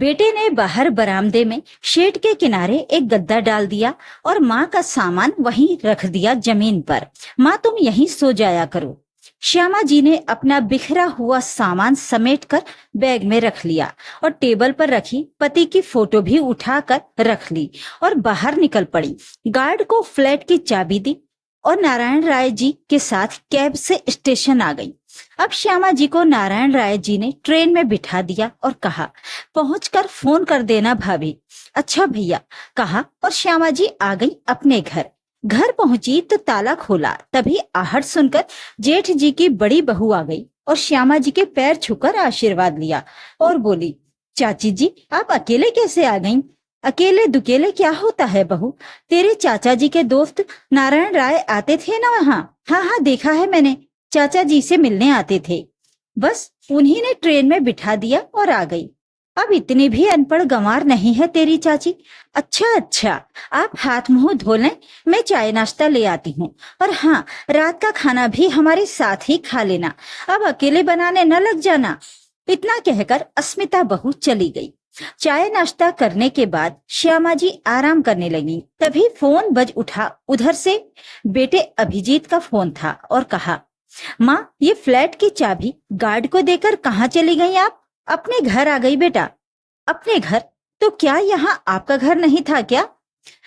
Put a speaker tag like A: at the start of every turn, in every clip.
A: बेटे ने बाहर बरामदे में शेड के किनारे एक गद्दा डाल दिया और माँ का सामान वहीं रख दिया जमीन पर। माँ तुम यहीं सो जाया करो। श्यामा जी ने अपना बिखरा हुआ सामान समेटकर बैग में रख लिया और टेबल पर रखी पति की फोटो भी उठाकर रख ली और बाहर निकल पड़ी। गार्ड को फ्लैट की चाबी दी और नारायण राय जी के साथ कैब से स्टेशन आ गई। अब श्यामा जी को नारायण राय जी ने ट्रेन में बिठा दिया और कहा, पहुंचकर फोन कर देना भाभी। अच्छा भैया कहा और श्यामा जी आ गई अपने घर। घर पहुंची तो ताला खोला, तभी आहट सुनकर जेठ जी की बड़ी बहू आ गई और श्यामा जी के पैर छूकर आशीर्वाद लिया और बोली, चाची जी आप अकेले कैसे आ गईं? अकेले दुकेले क्या होता है बहू, तेरे चाचा जी के दोस्त नारायण राय आते थे ना वहाँ। हाँ हाँ देखा है मैंने, चाचा जी से मिलने आते थे। बस उन्हीं ने ट्रेन में बिठा दिया और आ गई। अब इतनी भी अनपढ़ गंवार नहीं है तेरी चाची। अच्छा अच्छा आप हाथ मुंह धो लें, मैं चाय नाश्ता ले आती हूँ। और हाँ रात का खाना भी हमारे साथ ही खा लेना, अब अकेले बनाने न लग जाना। इतना कहकर अस्मिता बहू चली गई। चाय नाश्ता करने के बाद श्यामा जी आराम करने लगी, तभी फोन बज उठा। उधर से बेटे अभिजीत का फोन था और कहा, माँ ये फ्लैट की चाबी गार्ड को देकर कहाँ चली गई आप? अपने घर आ गई बेटा। अपने घर? तो क्या यहाँ आपका घर नहीं था क्या?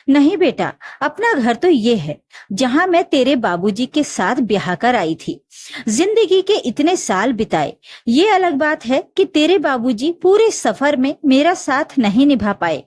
A: नहीं बेटा, अपना घर तो ये है जहाँ मैं तेरे बाबूजी के साथ ब्याह कर आई थी। जिंदगी के इतने साल बिताए। ये अलग बात है कि तेरे बाबूजी पूरे सफर में मेरा साथ नहीं निभा पाए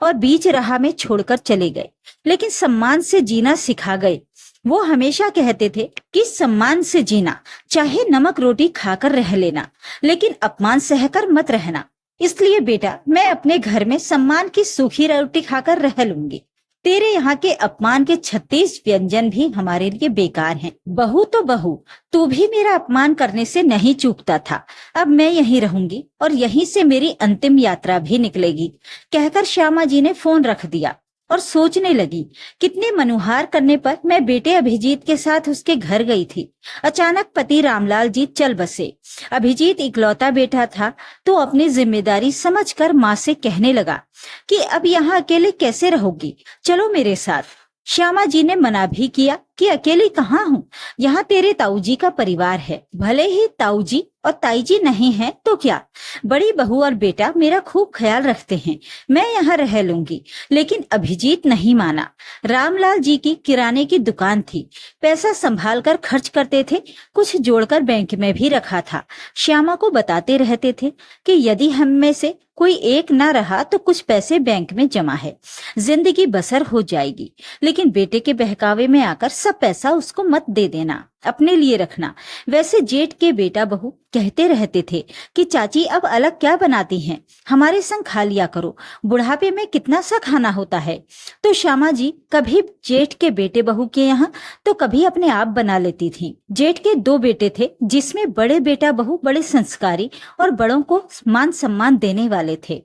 A: और बीच राह में छोड़कर चले गए, लेकिन सम्मान से जीना सिखा गए। वो हमेशा कहते थे कि सम्मान से जीना, चाहे नमक रोटी खाकर रह लेना, लेकिन अपमान सहकर मत रहना। इसलिए बेटा मैं अपने घर में सम्मान की सूखी रोटी खाकर रह लूंगी। तेरे यहाँ के अपमान के 36 व्यंजन भी हमारे लिए बेकार हैं। बहू तो बहू, तू भी मेरा अपमान करने से नहीं चूकता था। अब मैं यहीं रहूंगी और यहीं से मेरी अंतिम यात्रा भी निकलेगी। कहकर श्यामा जी ने फोन रख दिया और सोचने लगी, कितने मनुहार करने पर मैं बेटे अभिजीत के साथ उसके घर गई थी। अचानक पति रामलाल जी चल बसे। अभिजीत इकलौता बेटा था तो अपनी जिम्मेदारी समझकर माँ से कहने लगा कि अब यहाँ अकेले कैसे रहोगी, चलो मेरे साथ। श्यामा जी ने मना भी किया कि अकेली कहाँ हूँ, यहाँ तेरे ताऊजी का परिवार है। भले ही ताऊजी और ताईजी नहीं है तो क्या, बड़ी बहू और बेटा मेरा खूब ख्याल रखते हैं, मैं यहाँ रह लूंगी। लेकिन अभिजीत नहीं माना। रामलाल जी की किराने की दुकान थी, पैसा संभाल कर खर्च करते थे, कुछ जोड़कर बैंक में भी रखा था। श्यामा को बताते रहते थे कि यदि हम में से कोई एक ना रहा तो कुछ पैसे बैंक में जमा है, जिंदगी बसर हो जाएगी। लेकिन बेटे के बहकावे में आकर सब पैसा उसको मत दे देना, अपने लिए रखना। वैसे जेठ के बेटा बहू कहते रहते थे कि चाची अब अलग क्या बनाती हैं, हमारे संग खा लिया करो, बुढ़ापे में कितना सा खाना होता है। तो श्यामा जी कभी जेठ के बेटे बहू के यहाँ तो कभी अपने आप बना लेती थी। जेठ के 2 बेटे थे, जिसमें बड़े बेटा बहू बड़े संस्कारी और बड़ों को मान सम्मान देने वाले थे।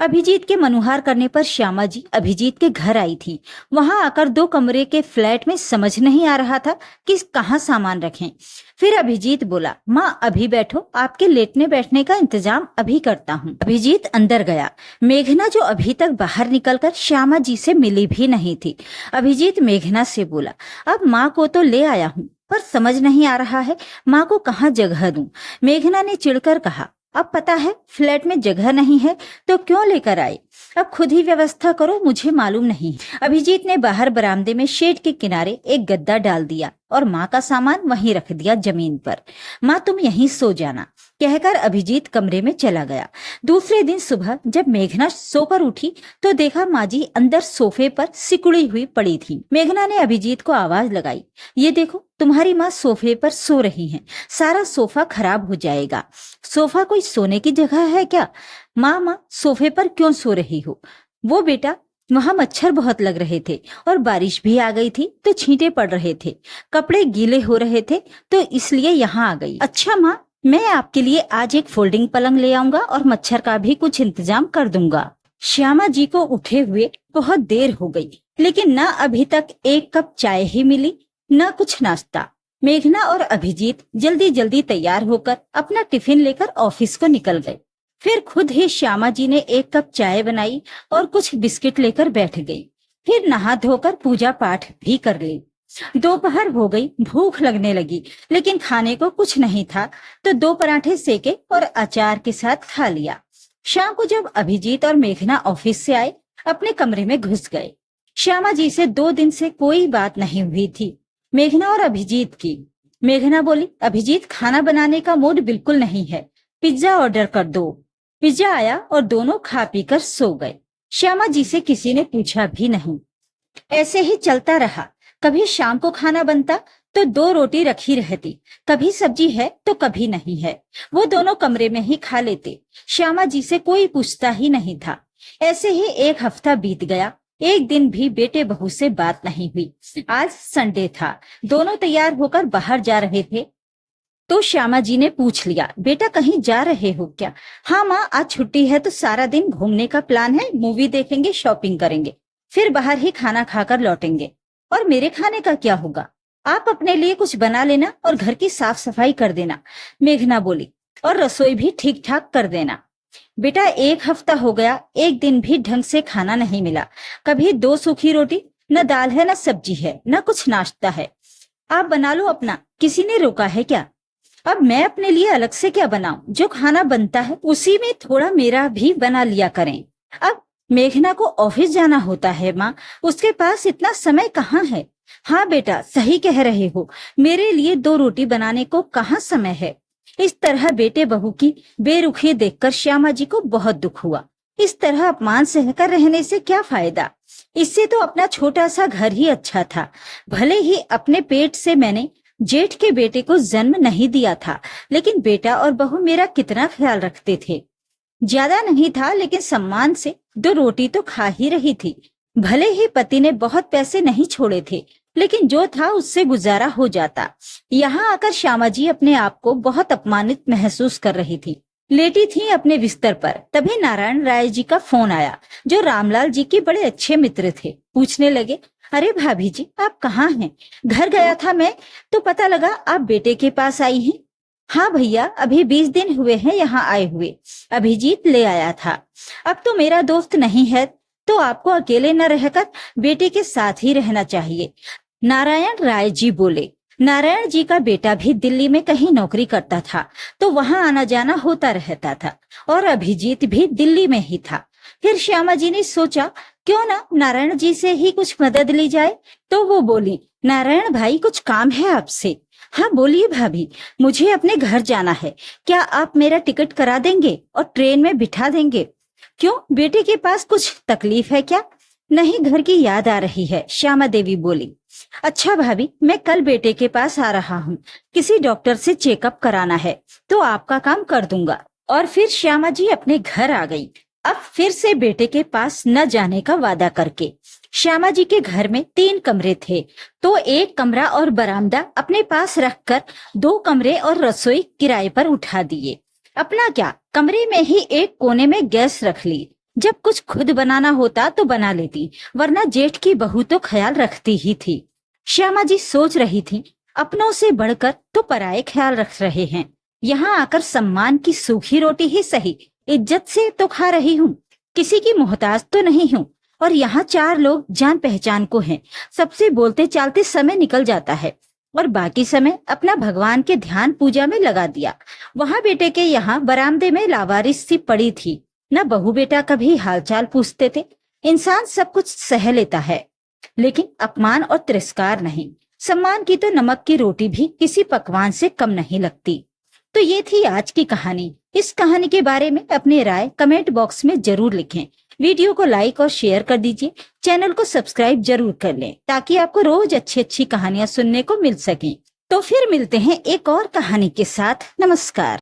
A: अभिजीत के मनुहार करने पर श्यामा जी अभिजीत के घर आई थी। वहां आकर 2 कमरे के फ्लैट में समझ नहीं आ रहा था कि कहाँ सामान रखें। फिर अभिजीत बोला, माँ अभी बैठो, आपके लेटने बैठने का इंतजाम अभी करता हूँ। अभिजीत अंदर गया। मेघना जो अभी तक बाहर निकलकर श्यामा जी से मिली भी नहीं थी। अभिजीत मेघना से बोला, अब माँ को तो ले आया हूँ पर समझ नहीं आ रहा है माँ को कहाँ जगह दूं। मेघना ने चिढ़कर कहा, अब पता है फ्लैट में जगह नहीं है तो क्यों लेकर आए, अब खुद ही व्यवस्था करो, मुझे मालूम नहीं। अभिजीत ने बाहर बरामदे में शेड के किनारे एक गद्दा डाल दिया और माँ का सामान वहीं रख दिया जमीन पर। माँ तुम यहीं सो जाना, कहकर अभिजीत कमरे में चला गया। दूसरे दिन सुबह जब मेघना सोकर उठी तो देखा माँ जी अंदर सोफे पर सिकुड़ी हुई पड़ी थी। मेघना ने अभिजीत को आवाज लगाई, ये देखो तुम्हारी माँ सोफे पर सो रही हैं, सारा सोफा खराब हो जाएगा। सोफा कोई सोने की जगह है क्या? माँ सोफे पर क्यों सो रही हो? वो बेटा वहां मच्छर बहुत लग रहे थे और बारिश भी आ गई थी तो छींटे पड़ रहे थे, कपड़े गीले हो रहे थे तो इसलिए यहाँ आ गई। अच्छा माँ, मैं आपके लिए आज एक फोल्डिंग पलंग ले आऊंगा और मच्छर का भी कुछ इंतजाम कर दूंगा। श्यामा जी को उठे हुए बहुत देर हो गई, लेकिन न अभी तक एक कप चाय ही मिली न कुछ नाश्ता। मेघना और अभिजीत जल्दी जल्दी तैयार होकर अपना टिफिन लेकर ऑफिस को निकल गए। फिर खुद ही श्यामा जी ने एक कप चाय बनाई और कुछ बिस्किट लेकर बैठ गई। फिर नहा धोकर पूजा पाठ भी कर ली। दोपहर हो गई, भूख लगने लगी, लेकिन खाने को कुछ नहीं था, तो 2 पराठे सेके और अचार के साथ खा लिया। शाम को जब अभिजीत और मेघना ऑफिस से आए, अपने कमरे में घुस गए। श्यामा जी से 2 दिन से कोई बात नहीं हुई थी, मेघना और अभिजीत की। मेघना बोली, अभिजीत खाना बनाने का मूड बिल्कुल नहीं है, पिज्जा ऑर्डर कर दो। पिज्जा आया और दोनों खा पीकर सो गए। श्यामा जी से किसी ने पूछा भी नहीं। ऐसे ही चलता रहा। कभी शाम को खाना बनता तो 2 रोटी रखी रहती, कभी सब्जी है तो कभी नहीं है। वो दोनों कमरे में ही खा लेते, श्यामा जी से कोई पूछता ही नहीं था। ऐसे ही 1 हफ्ता बीत गया। एक दिन भी बेटे बहू से बात नहीं हुई। आज संडे था, दोनों तैयार होकर बाहर जा रहे थे, तो श्यामा जी ने पूछ लिया, बेटा कहीं जा रहे हो क्या? हाँ माँ, आज छुट्टी है तो सारा दिन घूमने का प्लान है, मूवी देखेंगे, शॉपिंग करेंगे, फिर बाहर ही खाना खाकर लौटेंगे। और मेरे खाने का क्या होगा? आप अपने लिए कुछ बना लेना और घर की साफ सफाई कर देना, मेघना बोली, और रसोई भी ठीक ठाक कर देना। बेटा 1 हफ्ता हो गया, एक दिन भी ढंग से खाना नहीं मिला। कभी 2 सूखी रोटी, न दाल है न सब्जी है, न कुछ नाश्ता है। आप बना लो अपना, किसी ने रोका है क्या? अब मैं अपने लिए अलग से क्या बनाऊं? जो खाना बनता है उसी में थोड़ा मेरा भी बना लिया करें। अब मेघना को ऑफिस जाना होता है माँ, उसके पास इतना समय कहाँ है? हाँ बेटा, सही कह रहे हो, मेरे लिए 2 रोटी बनाने को कहाँ समय है। इस तरह बेटे बहू की बेरुखी देखकर श्यामा जी को बहुत दुख हुआ। इस तरह अपमान सहकर रहने से क्या फायदा? इससे तो अपना छोटा सा घर ही अच्छा था। भले ही अपने पेट से मैंने जेठ के बेटे को जन्म नहीं दिया था, लेकिन बेटा और बहू मेरा कितना ख्याल रखते थे। ज्यादा नहीं था, लेकिन सम्मान से 2 रोटी तो खा ही रही थी। भले ही पति ने बहुत पैसे नहीं छोड़े थे, लेकिन जो था उससे गुजारा हो जाता। यहाँ आकर श्यामा जी अपने आप को बहुत अपमानित महसूस कर रही थी। लेटी थी अपने बिस्तर पर, तभी नारायण राय जी का फोन आया, जो रामलाल जी के बड़े अच्छे मित्र थे। पूछने लगे, अरे भाभी जी, आप कहाँ हैं? घर गया था मैं, तो पता लगा आप बेटे के पास आई हैं। हाँ भैया, अभी 20 दिन हुए हैं यहाँ आए हुए, अभिजीत ले आया था। अब तो मेरा दोस्त नहीं है, तो आपको अकेले न रहकर बेटे के साथ ही रहना चाहिए, नारायण राय जी बोले। नारायण जी का बेटा भी दिल्ली में कहीं नौकरी करता था, तो वहां आना जाना होता रहता था, और अभिजीत भी दिल्ली में ही था। फिर श्यामा जी ने सोचा, क्यों ना नारायण जी से ही कुछ मदद ली जाए। तो वो बोली, नारायण भाई, कुछ काम है आपसे? हाँ बोलिए भाभी, मुझे अपने घर जाना है, क्या आप मेरा टिकट करा देंगे और ट्रेन में बिठा देंगे? क्यों, बेटे के पास कुछ तकलीफ है क्या? नहीं, घर की याद आ रही है, श्यामा देवी बोली। अच्छा भाभी, मैं कल बेटे के पास आ रहा हूँ, किसी डॉक्टर से चेकअप कराना है, तो आपका काम कर दूंगा। और फिर श्यामा जी अपने घर आ गई, अब फिर से बेटे के पास न जाने का वादा करके। श्यामा जी के घर में 3 कमरे थे, तो 1 कमरा और बरामदा अपने पास रखकर 2 कमरे और रसोई किराए पर उठा दिए। अपना क्या, कमरे में ही एक कोने में गैस रख ली। जब कुछ खुद बनाना होता तो बना लेती, वरना जेठ की बहू तो ख्याल रखती ही थी। श्यामा जी सोच रही थी, अपनों से बढ़कर तो पराये ख्याल रख रहे हैं। यहाँ आकर सम्मान की सूखी रोटी ही सही, इज्जत से तो खा रही हूँ, किसी की मोहताज तो नहीं हूँ। और यहाँ 4 लोग जान पहचान को हैं, सबसे बोलते चालते समय निकल जाता है, और बाकी समय अपना भगवान के ध्यान पूजा में लगा दिया। वहाँ बेटे के यहाँ बरामदे में लावारिस सी पड़ी थी, न बहू बेटा कभी हालचाल पूछते थे। इंसान सब कुछ सह लेता है, लेकिन अपमान और तिरस्कार नहीं। सम्मान की तो नमक की रोटी भी किसी पकवान से कम नहीं लगती। तो ये थी आज की कहानी। इस कहानी के बारे में अपनी राय कमेंट बॉक्स में जरूर लिखें। वीडियो को लाइक और शेयर कर दीजिए। चैनल को सब्सक्राइब जरूर कर लें, ताकि आपको रोज अच्छी अच्छी कहानियां सुनने को मिल सकें। तो फिर मिलते हैं एक और कहानी के साथ। नमस्कार।